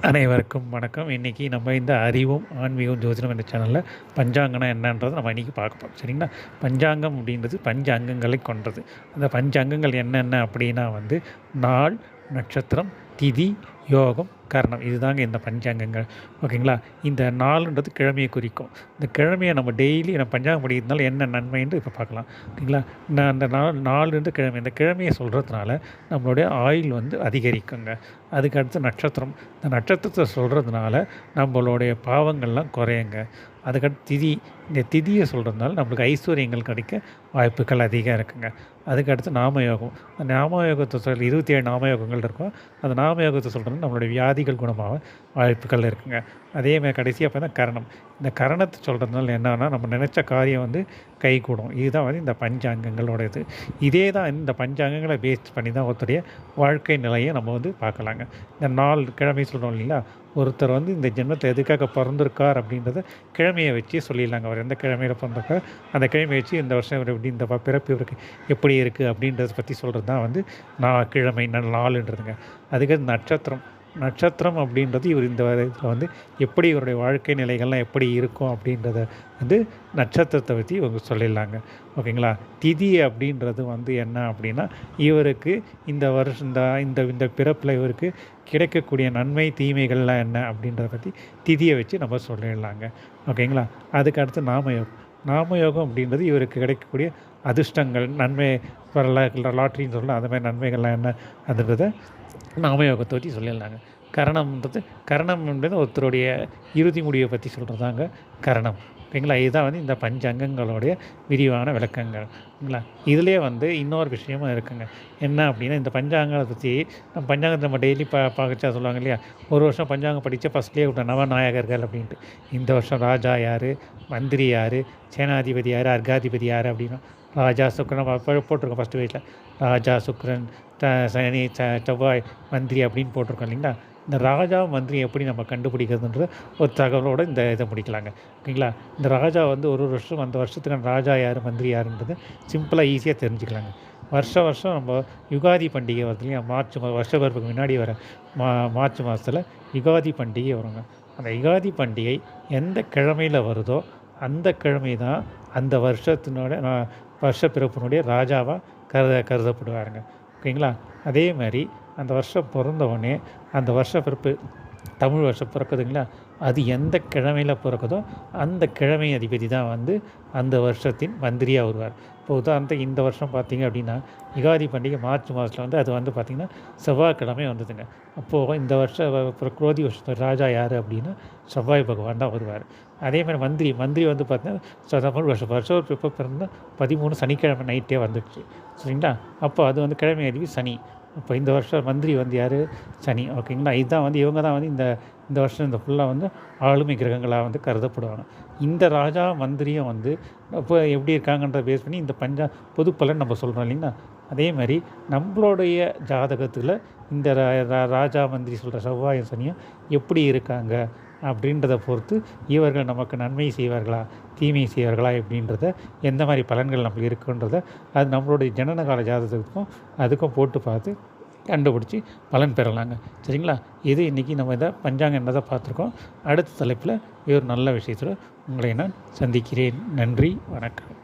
அனைவருக்கும் வணக்கம். இன்றைக்கி நம்ம இந்த அறிவும் ஆன்மீகம் ஜோதிடம் என்ற சேனலில் பஞ்சாங்கம்னா என்னன்றதை நம்ம இன்றைக்கி பார்க்க போகிறோம். சரிங்களா? பஞ்சாங்கம் அப்படின்றது பஞ்ச அங்கங்களை கொண்டது. அந்த பஞ்ச அங்கங்கள் என்னென்ன அப்படின்னா நாள், நட்சத்திரம், திதி, யோகம், கரணம். இதுதாங்க இந்த பஞ்சாங்கங்கள். ஓகேங்களா? இந்த நாளுன்றது கிழமையை குறிக்கும். இந்த கிழமையை நம்ம டெய்லி நம்ம பஞ்சாங்கம் படிக்கிறதுனால என்ன நன்மைன்னு இப்போ பார்க்கலாம். ஓகேங்களா? நான் அந்த நாளுன்றது கிழமை. இந்த கிழமையை சொல்கிறதுனால நம்மளுடைய ஆயுள் அதிகரிக்குங்க. அதுக்கு அடுத்து நட்சத்திரம். இந்த நட்சத்திரத்தை சொல்கிறதுனால நம்மளுடைய பாவங்கள்லாம் குறையுங்க. அதுக்கடுத்து திதி. இந்த திதியை சொல்கிறதுனால நம்மளுக்கு ஐஸ்வர்யங்கள் கிடைக்க வாய்ப்புகள் அதிகம் இருக்குங்க. அதுக்கடுத்து நாமயோகம். அந்த நாமயோகத்தை 27 நாமயோகங்கள் இருக்கும். அந்த நாமயோகத்தை சொல்கிறது நம்மளுடைய வியாதிகள் குணமாக வாய்ப்புகள் இருக்குங்க. அதேமாதிரி கடைசியாக பார்த்தா கரணம். இந்த கரணத்தை சொல்கிறதுனால என்னன்னா நம்ம நினச்ச காரியம் கைகூடும். இதுதான் இந்த பஞ்சாங்கங்களோட இது. இதே தான் இந்த பஞ்சாங்கங்களை பேஸ் பண்ணி தான் ஒருத்தருடைய வாழ்க்கை நிலையை நம்ம பார்க்கலாங்க. இந்த நாள் கிழமை சொல்கிறோம் இல்லைங்களா? ஒருத்தர் இந்த ஜென்மத்தில் எதுக்காக பிறந்திருக்கார் அப்படின்றத கிழமையை வச்சு சொல்லிடலாங்க. அவர் எந்த கிழமையில் பிறந்திருக்கார், அந்த கிழமையை வச்சு இந்த வருஷம் இவர் எப்படி, இந்த பிறப்பு இவருக்கு எப்படி இருக்குது அப்படின்றத பற்றி சொல்கிறது தான் கிழமை நாளுன்றதுங்க. அதுக்கு நட்சத்திரம். நட்சத்திரம் அப்படின்றது இவர் இந்த இதில் எப்படி இவருடைய வாழ்க்கை நிலைகள்லாம் எப்படி இருக்கும் அப்படின்றத நட்சத்திரத்தை பற்றி இவங்க சொல்லிடலாங்க. ஓகேங்களா? திதி அப்படின்றது என்ன அப்படின்னா இவருக்கு இந்த வருஷம் இந்த இந்த பிறப்பில் இவருக்கு கிடைக்கக்கூடிய நன்மை தீமைகள்லாம் என்ன அப்படின்றத பற்றி திதியை வச்சு நம்ம சொல்லிடலாங்க. ஓகேங்களா? அதுக்கு அடுத்து நாமயோகம். நாமயோகம் அப்படின்றது இவருக்கு கிடைக்கக்கூடிய அதிர்ஷ்டங்கள், நன்மை, லாட்ரின்னு சொல்லலாம், அந்த மாதிரி நன்மைகள்லாம் என்ன அதுன்றதை நாமயோகத்தை பற்றி சொல்லிடலாங்க. கரணம் என்பது ஒருத்தருடைய இறுதி முடிவை பற்றி சொல்கிறதாங்க கரணம். ஓகேங்களா? இதுதான் இந்த பஞ்ச அங்கங்களுடைய விரிவான விளக்கங்கள். ஓகேங்களா? இதிலே இன்னொரு விஷயமும் இருக்குங்க. என்ன அப்படின்னா இந்த பஞ்சாங்கங்களை பற்றி நம்ம பஞ்சாங்கத்தை நம்ம டெய்லி பார்க்கச்சா சொல்லுவாங்க இல்லையா? ஒரு வருஷம் பஞ்சாங்கம் படித்தா ஃபஸ்ட்லேயே விட்ட நவநாயகர்கள் அப்படின்ட்டு. இந்த வருஷம் ராஜா யார், மந்திரி யார், சேனாதிபதி யார், அர்காதிபதி யார் அப்படின்னா ராஜா சுக்ரன் போட்டிருக்கோம் ஃபஸ்ட்டு வீட்டில். ராஜா சுக்ரன் சனி செவ்வாய் மந்திரி அப்படின்னு போட்டிருக்கோம் இல்லைங்களா? இந்த ராஜா மந்திரி எப்படி நம்ம கண்டுபிடிக்கிறதுன்ற ஒரு தகவலோடு இந்த இதை முடிக்கலாங்க. ஓகேங்களா? இந்த ராஜா ஒரு வருஷம் அந்த வருஷத்துக்கான ராஜா யார், மந்திரி யாருன்றது சிம்பிளாக ஈஸியாக தெரிஞ்சுக்கலாங்க. வருஷம் நம்ம யுகாதி பண்டிகை வருது இல்லையா? வருஷ பிறப்புக்கு முன்னாடி வர மார்ச் மாதத்தில் யுகாதி பண்டிகை வருங்க. அந்த யுகாதி பண்டிகை எந்த கிழமையில் வருதோ அந்த கிழமை தான் அந்த வருஷ பிறப்பினுடைய ராஜாவாக கருதப்படுவாருங்க. ஓகேங்களா? அதே மாதிரி அந்த வருஷம் பிறந்தவொடனே அந்த வருஷ பிறப்பு தமிழ் வருஷம் பிறக்குதுங்களா? அது எந்த கிழமையில் பிறக்குதோ அந்த கிழமை அதிபதி தான் அந்த வருஷத்தின் மந்திரியாக வருவார். இப்போ உதாரணத்துக்கு இந்த வருஷம் பார்த்திங்க அப்படின்னா யுகாதி பண்டிகை மார்ச் மாதத்தில் அது பார்த்திங்கன்னா செவ்வாய்க்கிழமை வந்ததுங்க. அப்போது இந்த குரோதி வருஷத்து ராஜா யார் அப்படின்னா செவ்வாய் பகவான் தான் வருவார். அதேமாதிரி மந்திரி பார்த்திங்கன்னா தமிழ் வருஷம் எப்போ பிறந்தால் 13 சனிக்கிழமை நைட்டே வந்துடுச்சு. சரிங்களா? அப்போ அது கிழமை அதிபதி சனி. இப்போ இந்த வருஷம் மந்திரி யார், சனி. ஓகேங்களா? இதுதான் இவங்க தான் இந்த வருஷம் இந்த ஃபுல்லாக ஆளுமை கிரகங்களாக கருதப்படுவாங்க. இந்த ராஜா மந்திரியும் இப்போ எப்படி இருக்காங்கன்ற பேஸ் பண்ணி இந்த பொது பலன் நம்ம சொல்கிறோம் இல்லைங்களா? அதே மாதிரி நம்மளுடைய ஜாதகத்தில் இந்த ராஜா மந்திரி சொல்கிற செவ்வாய் சனியும் எப்படி இருக்காங்க அப்படின்றத பொறுத்து இவர்கள் நமக்கு நன்மை செய்வார்களா, தீமை செய்வார்களா அப்படின்றத, எந்த மாதிரி பலன்கள் நம்மளுக்கு இருக்குன்றத அது நம்மளுடைய ஜனனகால ஜாதகத்துக்கும் அதுக்கும் போட்டு பார்த்து கண்டுபிடிச்சி பலன் பெறலாங்க. சரிங்களா? இது இன்றைக்கி நம்ம இதை பஞ்சாங்கம் என்னதை பார்த்துருக்கோம். அடுத்த தலைப்பில் ஒரு நல்ல விஷயத்தில் உங்களை நான் சந்திக்கிறேன். நன்றி, வணக்கம்.